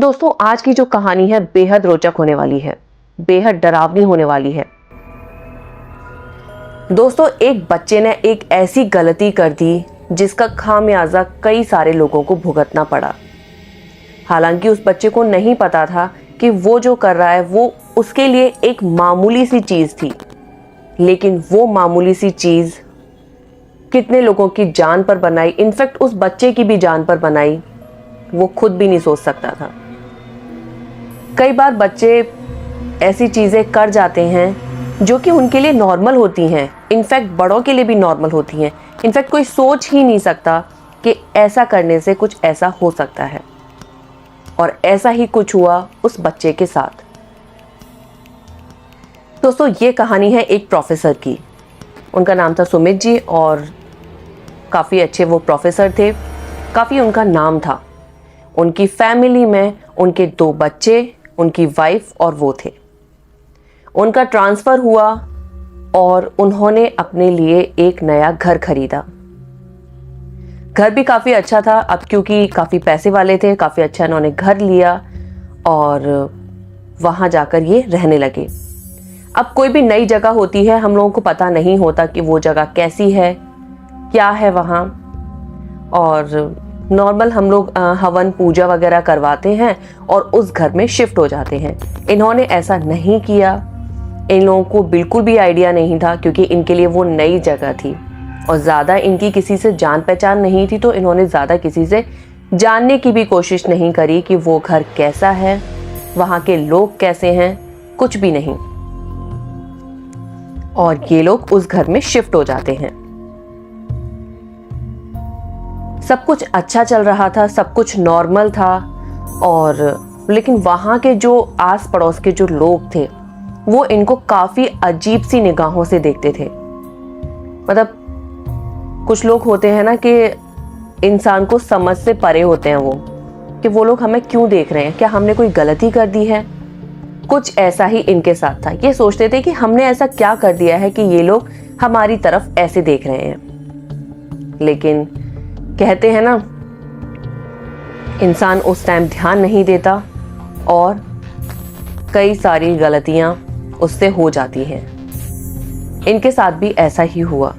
दोस्तों आज की जो कहानी है बेहद रोचक होने वाली है, बेहद डरावनी होने वाली है। दोस्तों एक बच्चे ने एक ऐसी गलती कर दी जिसका खामियाजा कई सारे लोगों को भुगतना पड़ा। हालांकि उस बच्चे को नहीं पता था कि वो जो कर रहा है वो उसके लिए एक मामूली सी चीज थी, लेकिन वो मामूली सी चीज कितने लोगों की जान पर बनाई, इनफैक्ट उस बच्चे की भी जान पर बनाई, वो खुद भी नहीं सोच सकता था। कई बार बच्चे ऐसी चीज़ें कर जाते हैं जो कि उनके लिए नॉर्मल होती हैं, इनफैक्ट बड़ों के लिए भी नॉर्मल होती हैं। इनफैक्ट कोई सोच ही नहीं सकता कि ऐसा करने से कुछ ऐसा हो सकता है, और ऐसा ही कुछ हुआ उस बच्चे के साथ। दोस्तों ये कहानी है एक प्रोफेसर की। उनका नाम था सुमित जी और काफ़ी अच्छे वो प्रोफेसर थे, काफ़ी उनका नाम था। उनकी फैमिली में उनके 2 बच्चे, उनकी वाइफ और वो थे। उनका ट्रांसफ़र हुआ और उन्होंने अपने लिए एक नया घर खरीदा। घर भी काफ़ी अच्छा था, अब क्योंकि काफ़ी पैसे वाले थे, काफ़ी अच्छा इन्होंने घर लिया और वहाँ जाकर ये रहने लगे। अब कोई भी नई जगह होती है, हम लोगों को पता नहीं होता कि वो जगह कैसी है, क्या है वहाँ, और नॉर्मल हम लोग हवन पूजा वगैरह करवाते हैं और उस घर में शिफ्ट हो जाते हैं। इन्होंने ऐसा नहीं किया। इन लोगों को बिल्कुल भी आइडिया नहीं था, क्योंकि इनके लिए वो नई जगह थी और ज़्यादा इनकी किसी से जान पहचान नहीं थी, तो इन्होंने ज़्यादा किसी से जानने की भी कोशिश नहीं करी कि वो घर कैसा है, वहाँ के लोग कैसे हैं, कुछ भी नहीं। और ये लोग उस घर में शिफ्ट हो जाते हैं। सब कुछ अच्छा चल रहा था, सब कुछ नॉर्मल था, और लेकिन वहाँ के जो आस पड़ोस के जो लोग थे वो इनको काफ़ी अजीब सी निगाहों से देखते थे। मतलब कुछ लोग होते हैं ना कि इंसान को समझ से परे होते हैं, वो लोग हमें क्यों देख रहे हैं, क्या हमने कोई गलती कर दी है। कुछ ऐसा ही इनके साथ था। ये सोचते थे कि हमने ऐसा क्या कर दिया है कि ये लोग हमारी तरफ ऐसे देख रहे हैं। लेकिन कहते हैं ना, इंसान उस टाइम ध्यान नहीं देता और कई सारी गलतियां उससे हो जाती हैं। इनके साथ भी ऐसा ही हुआ।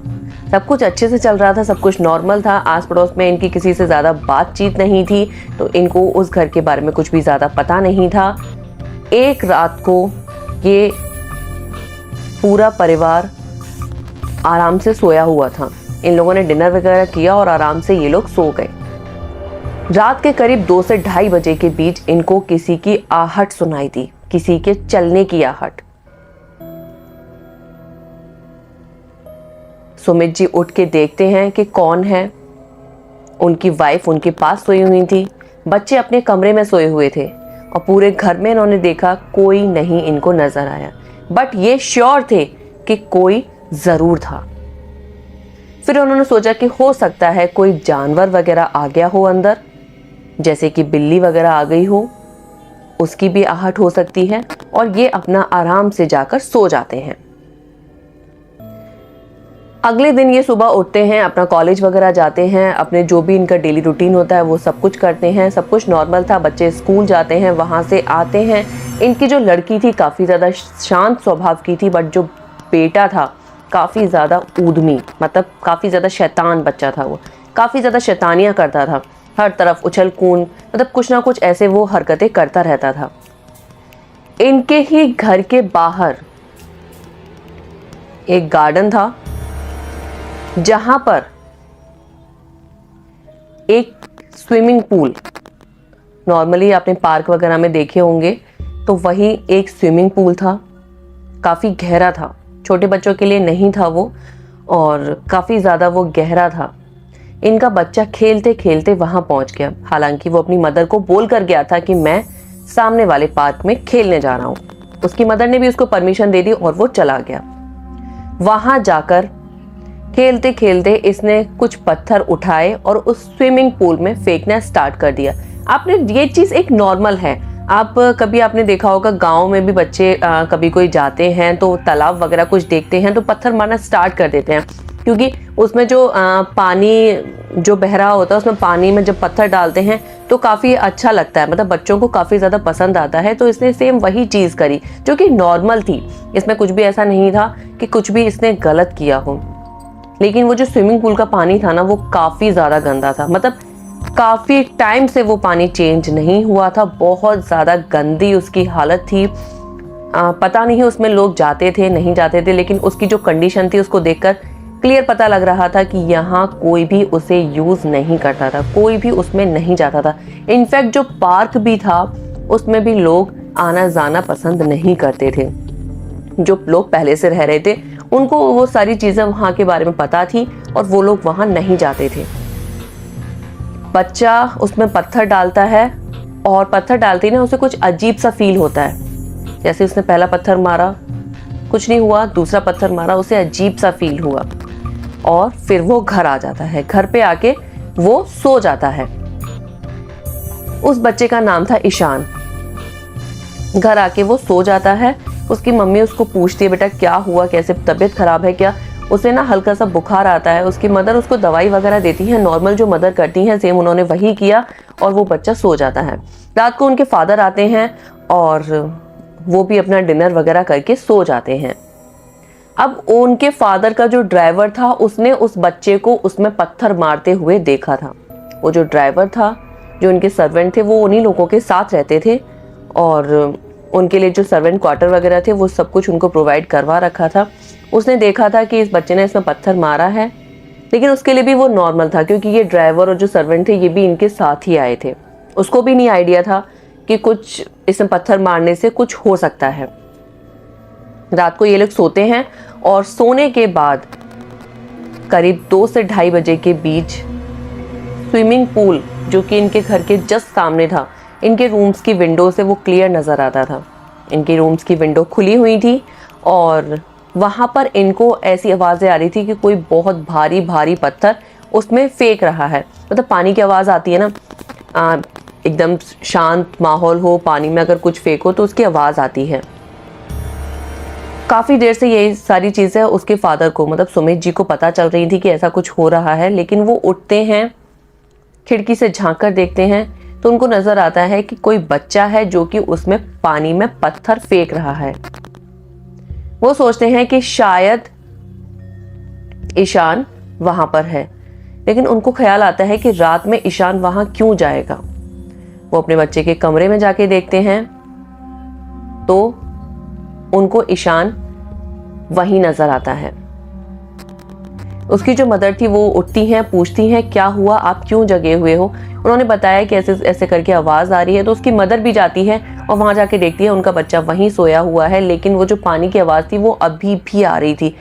सब कुछ अच्छे से चल रहा था, सब कुछ नॉर्मल था, आस पड़ोस में इनकी किसी से ज़्यादा बातचीत नहीं थी, तो इनको उस घर के बारे में कुछ भी ज़्यादा पता नहीं था। एक रात को ये पूरा परिवार आराम से सोया हुआ था। इन लोगों ने डिनर वगैरह किया और आराम से ये लोग सो गए। रात के करीब 2 से 2:30 बजे के बीच इनको किसी की आहट सुनाई दी, किसी के चलने की आहट। सुमित जी उठ के देखते हैं कि कौन है। उनकी वाइफ उनके पास सोई हुई थी, बच्चे अपने कमरे में सोए हुए थे, और पूरे घर में इन्होंने देखा कोई नहीं इनको नजर आया, बट ये श्योर थे कि कोई जरूर था। फिर उन्होंने सोचा कि हो सकता है कोई जानवर वगैरह आ गया हो अंदर, जैसे कि बिल्ली वगैरह आ गई हो, उसकी भी आहट हो सकती है, और ये अपना आराम से जाकर सो जाते हैं। अगले दिन ये सुबह उठते हैं, अपना कॉलेज वगैरह जाते हैं, अपने जो भी इनका डेली रूटीन होता है वो सब कुछ करते हैं। सब कुछ नॉर्मल था। बच्चे स्कूल जाते हैं, वहाँ से आते हैं। इनकी जो लड़की थी काफ़ी ज़्यादा शांत स्वभाव की थी, बट जो बेटा था काफ़ी ज़्यादा ऊधमी, मतलब काफ़ी ज़्यादा शैतान बच्चा था। वो काफ़ी ज़्यादा शैतानियाँ करता था, हर तरफ उछल कूद, मतलब कुछ ना कुछ ऐसे वो हरकतें करता रहता था। इनके ही घर के बाहर एक गार्डन था, जहाँ पर एक स्विमिंग पूल, नॉर्मली आपने पार्क वगैरह में देखे होंगे, तो वही एक स्विमिंग पूल था। काफ़ी गहरा था, छोटे बच्चों के लिए नहीं था वो, और काफ़ी ज़्यादा वो गहरा था। इनका बच्चा खेलते खेलते वहाँ पहुँच गया। हालांकि वो अपनी मदर को बोल कर गया था कि मैं सामने वाले पार्क में खेलने जा रहा हूँ। उसकी मदर ने भी उसको परमिशन दे दी और वो चला गया। वहाँ जाकर खेलते खेलते इसने कुछ पत्थर उठाए और उस स्विमिंग पूल में फेंकना स्टार्ट कर दिया। आपने ये चीज़ एक नॉर्मल है, आप कभी आपने देखा होगा गांव में भी बच्चे कभी कोई जाते हैं तो तालाब वगैरह कुछ देखते हैं तो पत्थर मारना स्टार्ट कर देते हैं। क्योंकि उसमें जो पानी जो बह रहा होता है उसमें पानी में जब पत्थर डालते हैं तो काफ़ी अच्छा लगता है, मतलब बच्चों को काफ़ी ज़्यादा पसंद आता है। तो इसने सेम वही चीज़ करी जो कि नॉर्मल थी, इसमें कुछ भी ऐसा नहीं था कि कुछ भी इसने गलत किया हो। लेकिन वो जो स्विमिंग पूल का पानी था ना, वो काफ़ी ज़्यादा गंदा था, मतलब काफ़ी टाइम से वो पानी चेंज नहीं हुआ था, बहुत ज़्यादा गंदी उसकी हालत थी। पता नहीं उसमें लोग जाते थे नहीं जाते थे, लेकिन उसकी जो कंडीशन थी उसको देखकर क्लियर पता लग रहा था कि यहाँ कोई भी उसे यूज़ नहीं करता था, कोई भी उसमें नहीं जाता था। इनफैक्ट जो पार्क भी था उसमें भी लोग आना जाना पसंद नहीं करते थे। जो लोग पहले से रह रहे थे उनको वो सारी चीज़ें वहाँ के बारे में पता थी और वो लोग वहाँ नहीं जाते थे। बच्चा उसमें पत्थर डालता है और पत्थर डालते ही ना उसे कुछ अजीब सा फील होता है। जैसे उसने पहला पत्थर मारा, कुछ नहीं हुआ, दूसरा पत्थर मारा, उसे अजीब सा फील हुआ और फिर वो घर आ जाता है। घर पे आके वो सो जाता है। उस बच्चे का नाम था ईशान। घर आके वो सो जाता है। उसकी मम्मी उसको पूछती है, बेटा क्या हुआ, कैसे, तबीयत खराब है क्या? उसे ना हल्का सा बुखार आता है। उसकी मदर उसको दवाई वगैरह देती है, नॉर्मल जो मदर करती हैं सेम उन्होंने वही किया और वो बच्चा सो जाता है। रात को उनके फादर आते हैं और वो भी अपना डिनर वगैरह करके सो जाते हैं। अब उनके फादर का जो ड्राइवर था उसने उस बच्चे को उसमें पत्थर मारते हुए देखा था। वो जो ड्राइवर था, जो उनके सर्वेंट थे, वो उन्हीं लोगों के साथ रहते थे और उनके लिए जो सर्वेंट क्वार्टर वगैरह थे वो सब कुछ उनको प्रोवाइड करवा रखा था। उसने देखा था कि इस बच्चे ने इसमें पत्थर मारा है, लेकिन उसके लिए भी वो नॉर्मल था क्योंकि ये ड्राइवर और जो सर्वेंट थे ये भी इनके साथ ही आए थे। उसको भी नहीं आइडिया था कि कुछ इसमें पत्थर मारने से कुछ हो सकता है। रात को ये लोग सोते हैं और सोने के बाद करीब 2 से 2:30 बजे के बीच स्विमिंग पूल जो कि इनके घर के जस्ट सामने था, इनके रूम्स की विंडो से वो क्लियर नज़र आता था। इनकी रूम्स की विंडो खुली हुई थी और वहाँ पर इनको ऐसी आवाज़ें आ रही थी कि कोई बहुत भारी भारी पत्थर उसमें फेंक रहा है। मतलब पानी की आवाज़ आती है ना, एकदम शांत माहौल हो, पानी में अगर कुछ फेंको तो उसकी आवाज़ आती है। काफ़ी देर से ये सारी चीज़ें उसके फादर को, मतलब सुमित जी को पता चल रही थी कि ऐसा कुछ हो रहा है, लेकिन वो उठते हैं, खिड़की से झांक कर देखते हैं तो उनको नज़र आता है कि कोई बच्चा है जो कि उसमें पानी में पत्थर फेंक रहा है। वो सोचते हैं कि शायद ईशान वहां पर है, लेकिन उनको ख्याल आता है कि रात में ईशान वहां क्यों जाएगा। वो अपने बच्चे के कमरे में जाके देखते हैं तो उनको ईशान वहीं नजर आता है। उसकी जो मदर थी वो उठती हैं, पूछती हैं क्या हुआ, आप क्यों जगे हुए हो? उन्होंने बताया कि ऐसे ऐसे करके आवाज़ आ रही है। तो उसकी मदर भी जाती है और वहाँ जाके देखती है उनका बच्चा वहीं सोया हुआ है, लेकिन वो जो पानी की आवाज़ थी वो अभी भी आ रही थी।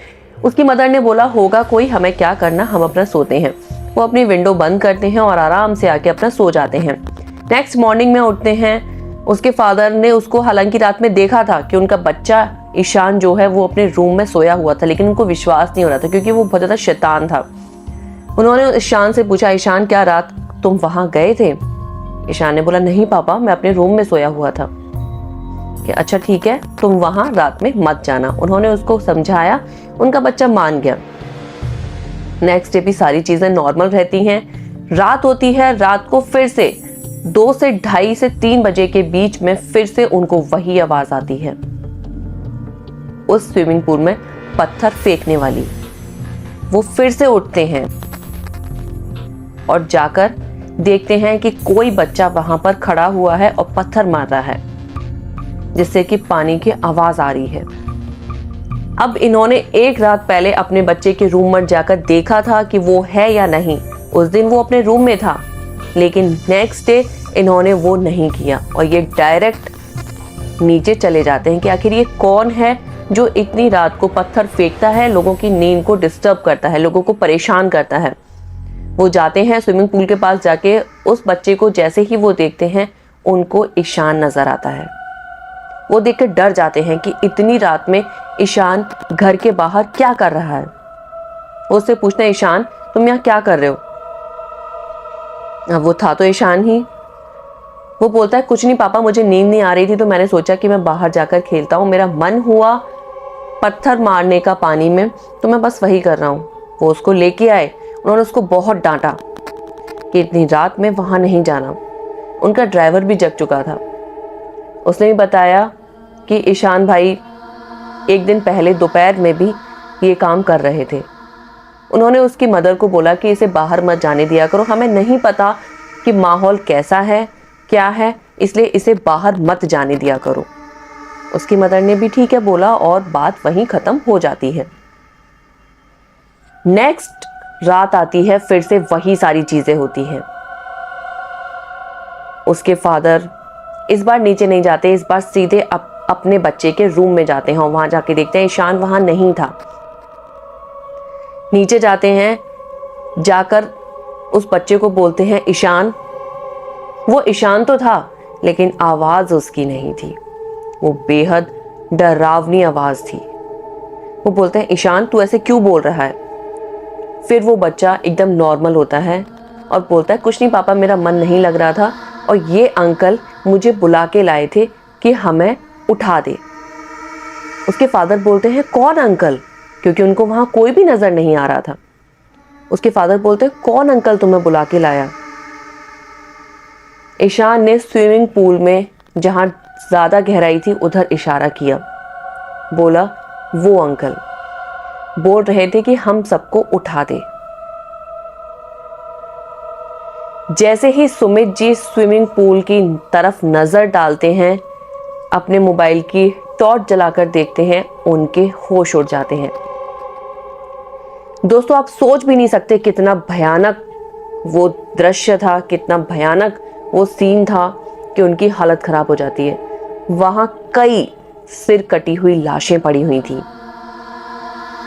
उसकी मदर ने बोला होगा कोई, हमें क्या करना, हम अपना सोते हैं। वो अपनी विंडो बंद करते हैं और आराम से आके अपना सो जाते हैं। नेक्स्ट मॉर्निंग में उठते हैं। उसके फादर ने उसको हालांकि रात में देखा था कि उनका बच्चा ईशान जो है वो अपने रूम में सोया हुआ था, लेकिन उनको विश्वास नहीं हो रहा था क्योंकि वो बहुत ज़्यादा शैतान था। उन्होंने ईशान से पूछा, ईशान क्या रात तुम वहां गए थे? ईशान ने बोला नहीं पापा, मैं अपने रूम में सोया हुआ था। कि अच्छा ठीक है, तुम वहां रात में मत जाना। उन्होंने उसको समझाया, उनका बच्चा मान गया। नेक्स्ट डे भी सारी चीजें नॉर्मल रहती हैं। रात होती है, रात को फिर से 2 से 2:30 से 3 बजे के बीच में फिर से उनको वही आवाज आती है, उस स्विमिंग पूल में पत्थर फेंकने वाली। वो फिर से उठते हैं और जाकर देखते हैं कि कोई बच्चा वहां पर खड़ा हुआ है और पत्थर मार रहा है, जिससे कि पानी की आवाज आ रही है। अब इन्होंने एक रात पहले अपने बच्चे के रूम में जाकर देखा था कि वो है या नहीं। उस दिन वो अपने रूम में था, लेकिन नेक्स्ट डे इन्होंने वो नहीं किया और ये डायरेक्ट नीचे चले जाते हैं कि आखिर ये कौन है जो इतनी रात को पत्थर फेंकता है, लोगों की नींद को डिस्टर्ब करता है, लोगों को परेशान करता है। वो जाते हैं स्विमिंग पूल के पास, जाके उस बच्चे को जैसे ही वो देखते हैं उनको ईशान नजर आता है। वो देख कर डर जाते हैं कि इतनी रात में ईशान घर के बाहर क्या कर रहा है। वो उससे पूछते हैं, ईशान तुम यहाँ क्या कर रहे हो? अब वो था तो ईशान ही। वो बोलता है कुछ नहीं पापा, मुझे नींद नहीं आ रही थी तो मैंने सोचा कि मैं बाहर जाकर खेलता हूँ, मेरा मन हुआ पत्थर मारने का पानी में, तो मैं बस वही कर रहा हूँ। वो उसको लेके आए। उन्होंने उसको बहुत डांटा कि इतनी रात में वहाँ नहीं जाना। उनका ड्राइवर भी जग चुका था। उसने भी बताया कि ईशान भाई एक दिन पहले दोपहर में भी ये काम कर रहे थे। उन्होंने उसकी मदर को बोला कि इसे बाहर मत जाने दिया करो, हमें नहीं पता कि माहौल कैसा है क्या है, इसलिए इसे बाहर मत जाने दिया करो। उसकी मदर ने भी ठीक है बोला और बात वहीं ख़त्म हो जाती है। नेक्स्ट रात आती है, फिर से वही सारी चीज़ें होती हैं। उसके फादर इस बार नीचे नहीं जाते, इस बार सीधे अपने बच्चे के रूम में जाते हैं और वहाँ जाके देखते हैं ईशान वहाँ नहीं था। नीचे जाते हैं, जाकर उस बच्चे को बोलते हैं ईशान। वो ईशान तो था लेकिन आवाज़ उसकी नहीं थी, वो बेहद डरावनी आवाज़ थी। वो बोलते हैं ईशान तू ऐसे क्यों बोल रहा है। फिर वो बच्चा एकदम नॉर्मल होता है और बोलता है कुछ नहीं पापा, मेरा मन नहीं लग रहा था और ये अंकल मुझे बुला के लाए थे कि हमें उठा दे। उसके फादर बोलते हैं कौन अंकल, क्योंकि उनको वहाँ कोई भी नज़र नहीं आ रहा था। उसके फादर बोलते हैं कौन अंकल तुम्हें बुला के लाया। ईशान ने स्विमिंग पूल में जहाँ ज़्यादा गहराई थी उधर इशारा किया, बोला वो अंकल बोल रहे थे कि हम सबको उठा दे। जैसे ही सुमित जी स्विमिंग पूल की तरफ नज़र डालते हैं, अपने मोबाइल की टॉर्च जलाकर देखते हैं, उनके होश उड़ जाते हैं। दोस्तों आप सोच भी नहीं सकते कितना भयानक वो दृश्य था, कितना भयानक वो सीन था कि उनकी हालत खराब हो जाती है। वहाँ कई सिर कटी हुई लाशें पड़ी हुई थी,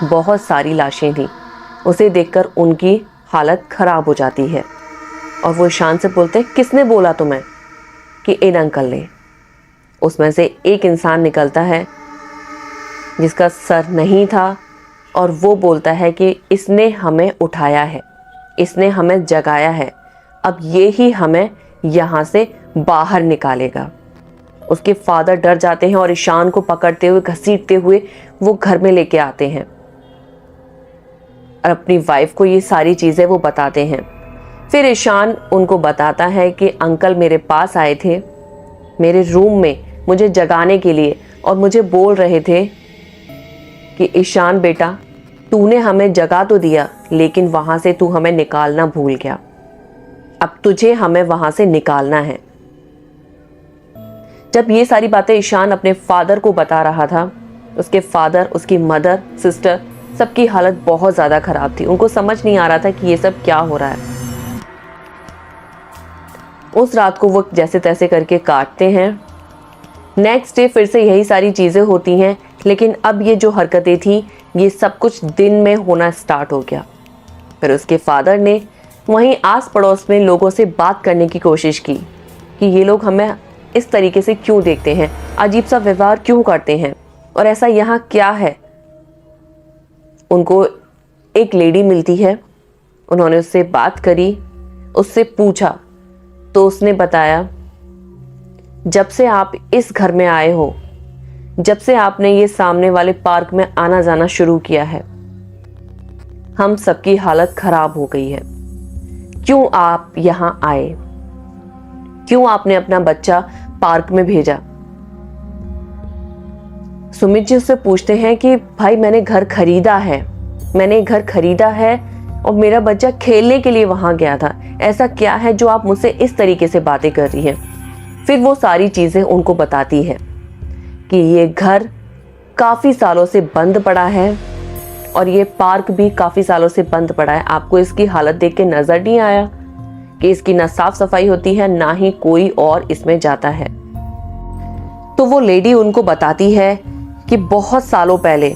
बहुत सारी लाशें थी। उसे देखकर उनकी हालत खराब हो जाती है और वो ईशान से बोलते हैं किसने बोला तुम्हें, कि इन अंकल ने। उसमें से एक इंसान निकलता है जिसका सर नहीं था और वो बोलता है कि इसने हमें उठाया है, इसने हमें जगाया है, अब ये ही हमें यहाँ से बाहर निकालेगा। उसके फादर डर जाते हैं और ईशान को पकड़ते हुए घसीटते हुए वो घर में लेके आते हैं और अपनी वाइफ को ये सारी चीज़ें वो बताते हैं। फिर ईशान उनको बताता है कि अंकल मेरे पास आए थे मेरे रूम में मुझे जगाने के लिए और मुझे बोल रहे थे कि ईशान बेटा तूने हमें जगा तो दिया लेकिन वहाँ से तू हमें निकालना भूल गया, अब तुझे हमें वहाँ से निकालना है। जब ये सारी बातें ईशान अपने फादर को बता रहा था, उसके फादर, उसकी मदर, सिस्टर, सबकी हालत बहुत ज़्यादा ख़राब थी। उनको समझ नहीं आ रहा था कि ये सब क्या हो रहा है। उस रात को वो जैसे तैसे करके काटते हैं। नेक्स्ट डे फिर से यही सारी चीज़ें होती हैं, लेकिन अब ये जो हरकतें थी ये सब कुछ दिन में होना स्टार्ट हो गया। फिर उसके फादर ने वहीं आस पड़ोस में लोगों से बात करने की कोशिश की कि ये लोग हमें इस तरीके से क्यों देखते हैं, अजीब सा व्यवहार क्यों करते हैं और ऐसा यहाँ क्या है। उनको एक लेडी मिलती है, उन्होंने उससे बात करी, उससे पूछा तो उसने बताया जब से आप इस घर में आए हो, जब से आपने ये सामने वाले पार्क में आना जाना शुरू किया है, हम सबकी हालत खराब हो गई है। क्यों आप यहाँ आए, क्यों आपने अपना बच्चा पार्क में भेजा। सुमित जी उससे पूछते हैं कि भाई मैंने घर खरीदा है, मैंने घर खरीदा है और मेरा बच्चा खेलने के लिए वहां गया था, ऐसा क्या है जो आप मुझसे इस तरीके से बातें कर रही हैं। फिर वो सारी चीजें उनको बताती है कि ये घर काफी सालों से बंद पड़ा है और ये पार्क भी काफी सालों से बंद पड़ा है। आपको इसकी हालत देख के नजर नहीं आया कि इसकी ना साफ सफाई होती है ना ही कोई और इसमें जाता है। तो वो लेडी उनको बताती है कि बहुत सालों पहले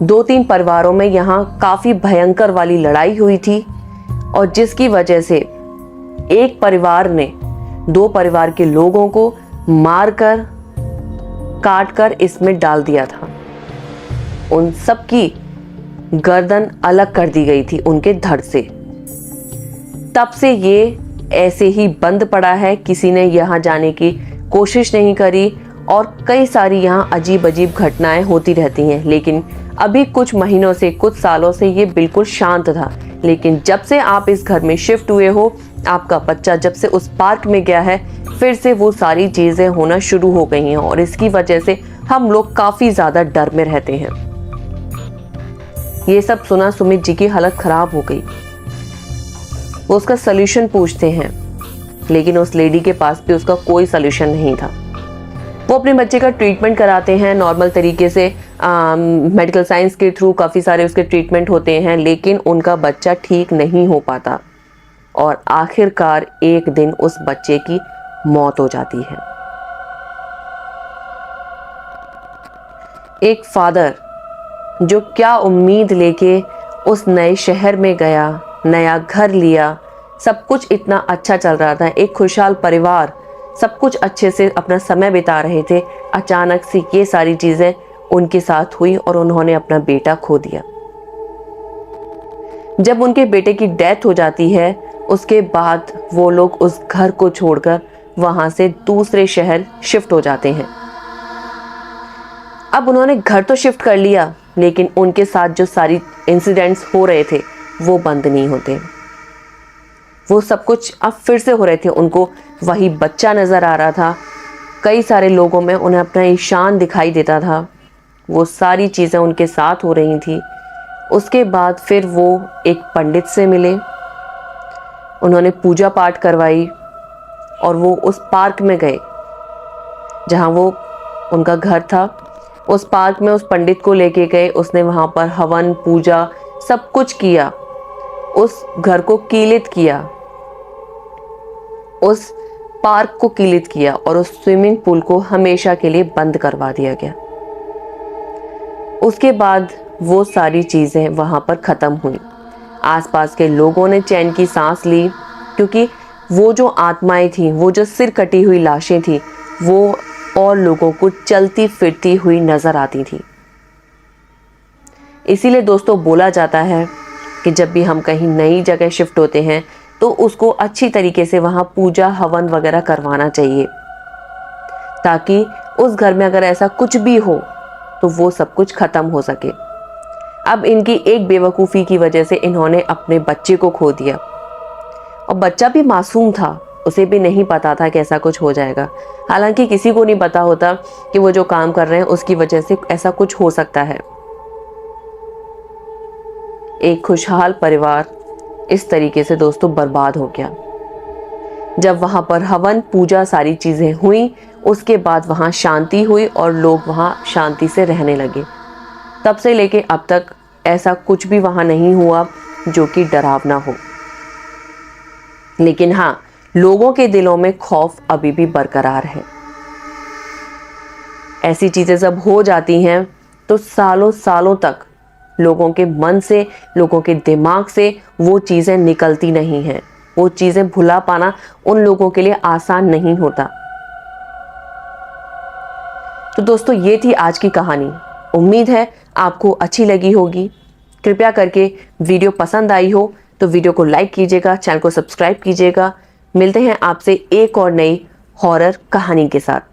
2-3 परिवारों में यहाँ काफी भयंकर वाली लड़ाई हुई थी और जिसकी वजह से एक परिवार ने 2 परिवार के लोगों को मारकर काटकर इसमें डाल दिया था। उन सब की गर्दन अलग कर दी गई थी उनके धड़ से। तब से ये ऐसे ही बंद पड़ा है, किसी ने यहाँ जाने की कोशिश नहीं करी और कई सारी यहाँ अजीब अजीब घटनाएं होती रहती हैं। लेकिन अभी कुछ महीनों से, कुछ सालों से ये बिल्कुल शांत था। लेकिन जब से आप इस घर में शिफ्ट हुए हो, आपका बच्चा जब से उस पार्क में गया है, फिर से वो सारी चीजें होना शुरू हो गई हैं और इसकी वजह से हम लोग काफी ज्यादा डर में रहते हैं। ये सब सुना सुमित जी की हालत खराब हो गई। वो उसका सलूशन पूछते हैं, लेकिन उस लेडी के पास भी उसका कोई सलूशन नहीं था। वो अपने बच्चे का ट्रीटमेंट कराते हैं नॉर्मल तरीके से, मेडिकल साइंस के थ्रू काफ़ी सारे उसके ट्रीटमेंट होते हैं, लेकिन उनका बच्चा ठीक नहीं हो पाता और आखिरकार एक दिन उस बच्चे की मौत हो जाती है। एक फादर जो क्या उम्मीद लेके उस नए शहर में गया, नया घर लिया, सब कुछ इतना अच्छा चल रहा था, एक खुशहाल परिवार, सब कुछ अच्छे से अपना समय बिता रहे थे, अचानक से ये सारी चीज़ें उनके साथ हुई और उन्होंने अपना बेटा खो दिया। जब उनके बेटे की डेथ हो जाती है, उसके बाद वो लोग उस घर को छोड़कर वहाँ से दूसरे शहर शिफ्ट हो जाते हैं। अब उन्होंने घर तो शिफ्ट कर लिया, लेकिन उनके साथ जो सारी इंसिडेंट्स हो रहे थे वो बंद नहीं होते। वो सब कुछ अब फिर से हो रहे थे। उनको वही बच्चा नज़र आ रहा था, कई सारे लोगों में उन्हें अपना ईशान दिखाई देता था, वो सारी चीज़ें उनके साथ हो रही थी। उसके बाद फिर वो एक पंडित से मिले, उन्होंने पूजा पाठ करवाई और वो उस पार्क में गए जहाँ वो उनका घर था। उस पार्क में उस पंडित को लेके गए, उसने वहाँ पर हवन पूजा सब कुछ किया, उस घर को कीलित किया, उस पार्क को कीलित किया और उस स्विमिंग पूल को हमेशा के लिए बंद करवा दिया गया। उसके बाद वो सारी चीज़ें वहाँ पर ख़त्म हुई। आसपास के लोगों ने चैन की सांस ली, क्योंकि वो जो आत्माएं थी, वो जो सिर कटी हुई लाशें थी, वो और लोगों को चलती फिरती हुई नज़र आती थी। इसीलिए दोस्तों बोला जाता है कि जब भी हम कहीं नई जगह शिफ्ट होते हैं तो उसको अच्छी तरीके से वहाँ पूजा हवन वगैरह करवाना चाहिए, ताकि उस घर में अगर ऐसा कुछ भी हो तो वो सब कुछ ख़त्म हो सके। अब इनकी एक बेवकूफ़ी की वजह से इन्होंने अपने बच्चे को खो दिया, और बच्चा भी मासूम था, उसे भी नहीं पता था कि ऐसा कुछ हो जाएगा। हालांकि किसी को नहीं पता होता कि वो जो काम कर रहे हैं उसकी वजह से ऐसा कुछ हो सकता है। एक खुशहाल परिवार इस तरीके से दोस्तों बर्बाद हो गया। जब वहाँ पर हवन पूजा सारी चीज़ें हुई, उसके बाद वहाँ शांति हुई और लोग वहाँ शांति से रहने लगे। तब से लेके अब तक ऐसा कुछ भी वहाँ नहीं हुआ जो कि डरावना हो। लेकिन हाँ, लोगों के दिलों में खौफ अभी भी बरकरार है। ऐसी चीज़ें जब हो जाती हैं तो सालों सालों तक लोगों के मन से, लोगों के दिमाग से वो चीज़ें निकलती नहीं हैं। वो चीज़ें भुला पाना उन लोगों के लिए आसान नहीं होता। तो दोस्तों ये थी आज की कहानी। उम्मीद है आपको अच्छी लगी होगी। कृपया करके वीडियो पसंद आई हो तो वीडियो को लाइक कीजिएगा, चैनल को सब्सक्राइब कीजिएगा। मिलते हैं आपसे एक और नई हॉरर कहानी के साथ।